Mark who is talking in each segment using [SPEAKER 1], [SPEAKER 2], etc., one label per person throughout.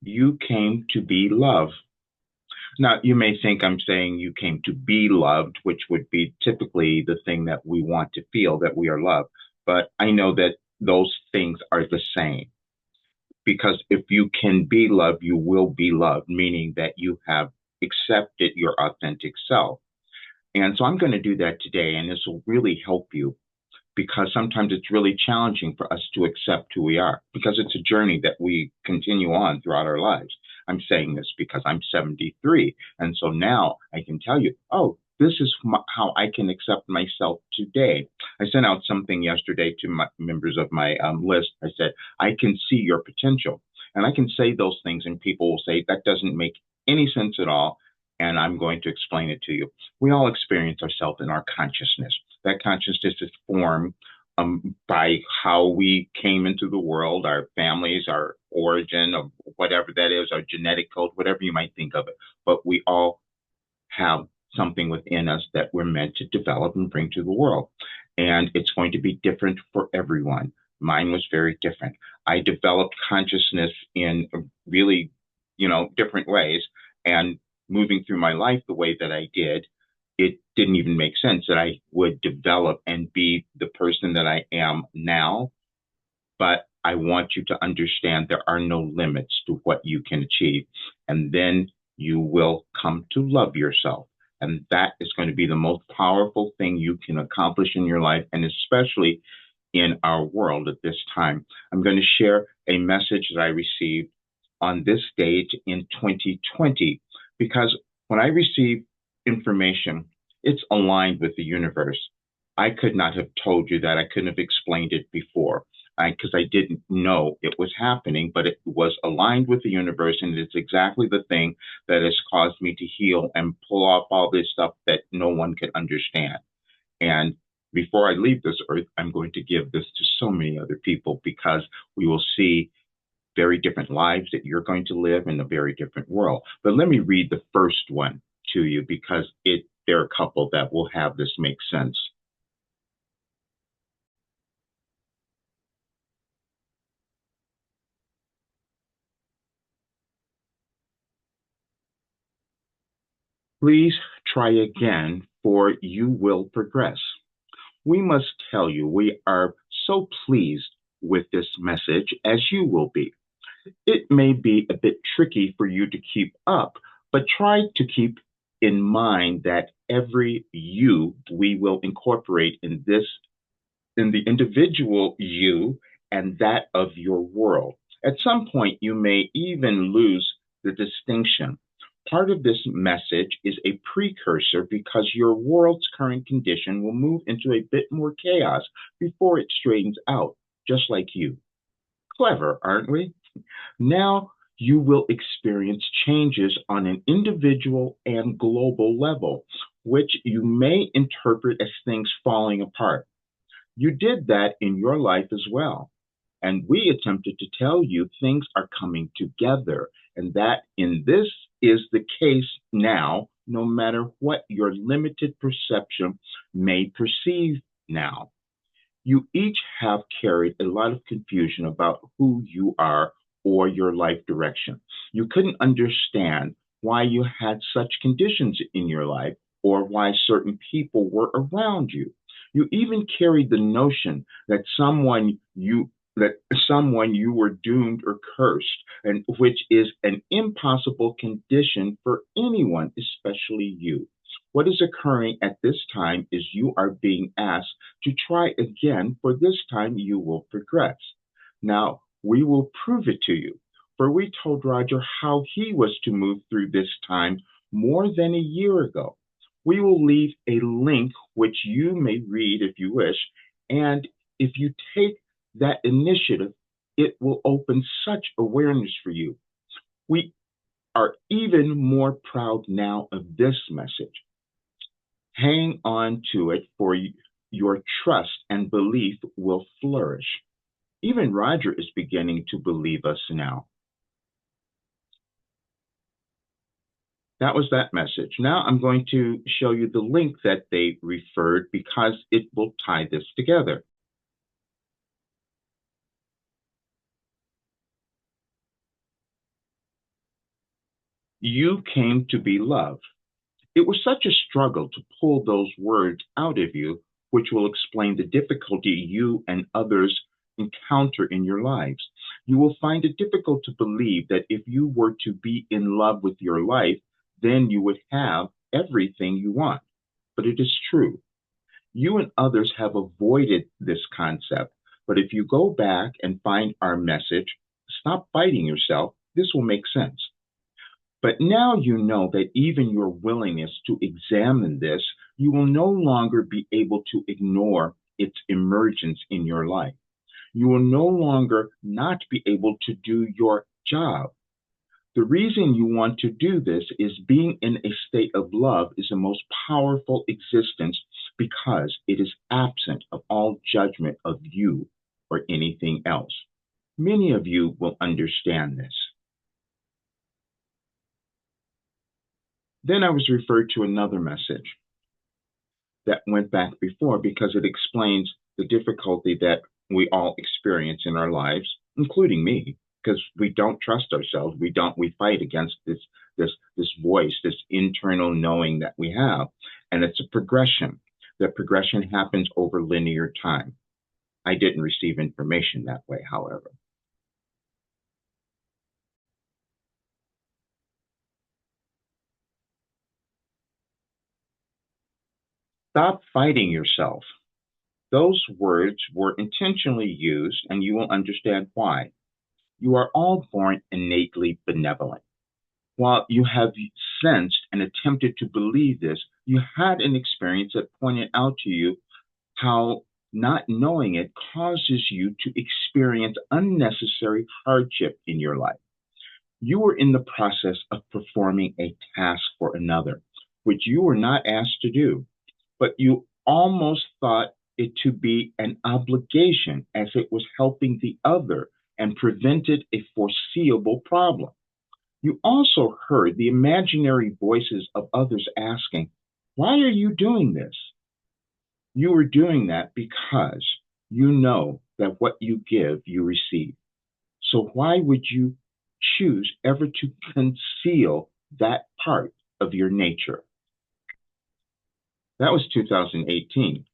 [SPEAKER 1] You came to be love. Now, you may think I'm saying you came to be loved, which would be typically the thing that we want to feel that we are loved. But I know that those things are the same because if you can be loved, you will be loved, meaning that you have accepted your authentic self. And so I'm going to do that today, and this will really help you because sometimes it's really challenging for us to accept who we are because it's a journey that we continue on throughout our lives. I'm saying this because I'm 73. And so now I can tell you, oh, this is how I can accept myself today. I sent out something yesterday to my members of my list. I said, I can see your potential. And I can say those things, and people will say, that doesn't make any sense at all. And I'm going to explain it to you. We all experience ourselves in our consciousness. That consciousness is formed by how we came into the world, our families, our origin, of whatever that is, our genetic code, whatever you might think of it. But we all have something within us that we're meant to develop and bring to the world. And it's going to be different for everyone. Mine was very different. I developed consciousness in really, different ways. And moving through my life the way that I did, it didn't even make sense that I would develop and be the person that I am now. But I want you to understand there are no limits to what you can achieve. And then you will come to love yourself. And that is going to be the most powerful thing you can accomplish in your life, and especially in our world at this time. I'm going to share a message that I received on this stage in 2020 because when I receive information, it's aligned with the universe. I could not have told you that. I couldn't have explained it before because I didn't know it was happening, but it was aligned with the universe, and it's exactly the thing that has caused me to heal and pull off all this stuff that no one could understand. And before I leave this earth, I'm going to give this to so many other people because we will see very different lives that you're going to live in a very different world. But let me read the first one to you because there are a couple that will have this make sense. Please try again, for you will progress. We must tell you we are so pleased with this message as you will be. It may be a bit tricky for you to keep up, but try to keep in mind that every you we will incorporate in the individual you and that of your world. At some point, you may even lose the distinction. Part of this message is a precursor because your world's current condition will move into a bit more chaos before it straightens out, just like you. Clever, aren't we? Now you will experience changes on an individual and global level, which you may interpret as things falling apart. You did that in your life as well. And we attempted to tell you things are coming together, and that in this is the case now, no matter what your limited perception may perceive now. You each have carried a lot of confusion about who you are or your life direction. You couldn't understand why you had such conditions in your life or why certain people were around you. You even carried the notion that someone you were doomed or cursed, and which is an impossible condition for anyone, especially you. What is occurring at this time is you are being asked to try again, for this time you will progress. Now, we will prove it to you, for we told Roger how he was to move through this time more than a year ago. We will leave a link which you may read if you wish, and if you take that initiative, it will open such awareness for you. We are even more proud now of this message. Hang on to it, for your trust and belief will flourish. Even Roger is beginning to believe us now. That was that message. Now I'm going to show you the link that they referred because it will tie this together. You came to be loved. It was such a struggle to pull those words out of you, which will explain the difficulty you and others encounter in your lives. You will find it difficult to believe that if you were to be in love with your life, then you would have everything you want. But it is true. You and others have avoided this concept. But if you go back and find our message, stop fighting yourself, this will make sense. But now you know that even your willingness to examine this, you will no longer be able to ignore its emergence in your life. You will no longer not be able to do your job. The reason you want to do this is being in a state of love is the most powerful existence because it is absent of all judgment of you or anything else. Many of you will understand this. Then I was referred to another message that went back before because it explains the difficulty that we all experience in our lives, including me, because we don't trust ourselves. We fight against this voice, this internal knowing that we have. And it's a progression. The progression happens over linear time. I didn't receive information that way, however. Stop fighting yourself. Those words were intentionally used, and you will understand why. You are all born innately benevolent. While you have sensed and attempted to believe this, you had an experience that pointed out to you how not knowing it causes you to experience unnecessary hardship in your life. You were in the process of performing a task for another, which you were not asked to do, but you almost thought it to be an obligation as it was helping the other and prevented a foreseeable problem. You also heard the imaginary voices of others asking, why are you doing this? You were doing that because you know that what you give, you receive. So why would you choose ever to conceal that part of your nature? That was 2018.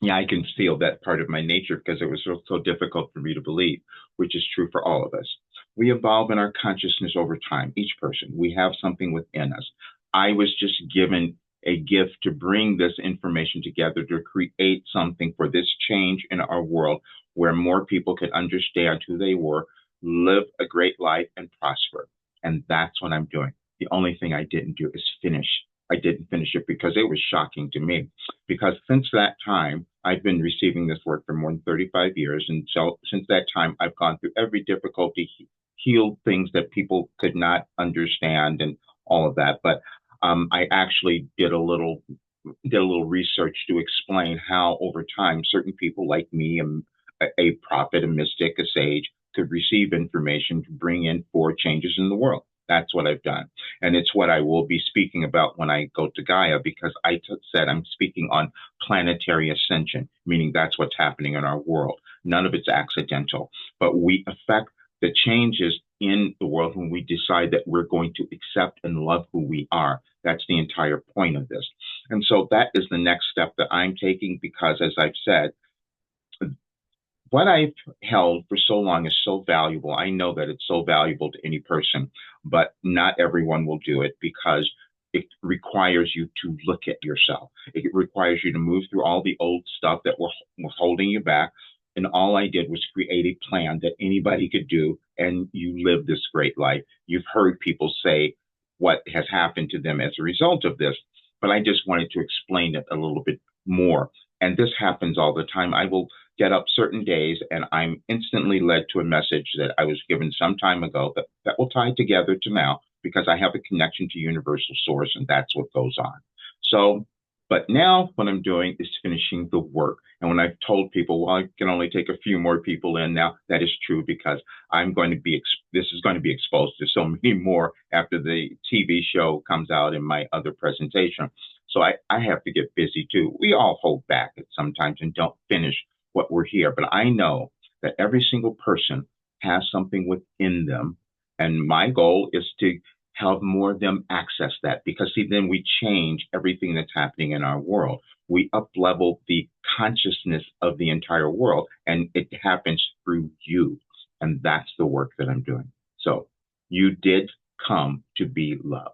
[SPEAKER 1] Yeah, I can feel that part of my nature because it was so difficult for me to believe, which is true for all of us. We evolve in our consciousness over time, each person. We have something within us. I was just given a gift to bring this information together to create something for this change in our world where more people could understand who they were, live a great life, and prosper. And that's what I'm doing. The only thing I didn't do is finish. I didn't finish it because it was shocking to me. Because since that time, I've been receiving this work for more than 35 years. And so since that time, I've gone through every difficulty, healed things that people could not understand and all of that. But I actually did a little research to explain how over time certain people like me, a prophet, a mystic, a sage, could receive information to bring in for changes in the world. That's what I've done. And it's what I will be speaking about when I go to Gaia, because said I'm speaking on planetary ascension, meaning that's what's happening in our world. None of it's accidental, but we affect the changes in the world when we decide that we're going to accept and love who we are. That's the entire point of this. And so that is the next step that I'm taking because, as I've said, what I've held for so long is so valuable. I know that it's so valuable to any person, but not everyone will do it because it requires you to look at yourself. It requires you to move through all the old stuff that was holding you back. And all I did was create a plan that anybody could do, and you live this great life. You've heard people say what has happened to them as a result of this, but I just wanted to explain it a little bit more. And this happens all the time. I will get up certain days and I'm instantly led to a message that I was given some time ago that will tie together to now because I have a connection to universal source and that's what goes on. So, but now what I'm doing is finishing the work. And when I've told people, well, I can only take a few more people in now, that is true because this is going to be exposed to so many more after the TV show comes out in my other presentation. So I have to get busy too. We all hold back at sometimes and don't finish what we're here. But I know that every single person has something within them. And my goal is to Have more of them access that, because see, then we change everything that's happening in our world. We up level the consciousness of the entire world, and it happens through you. And that's the work that I'm doing. So you did come to be love.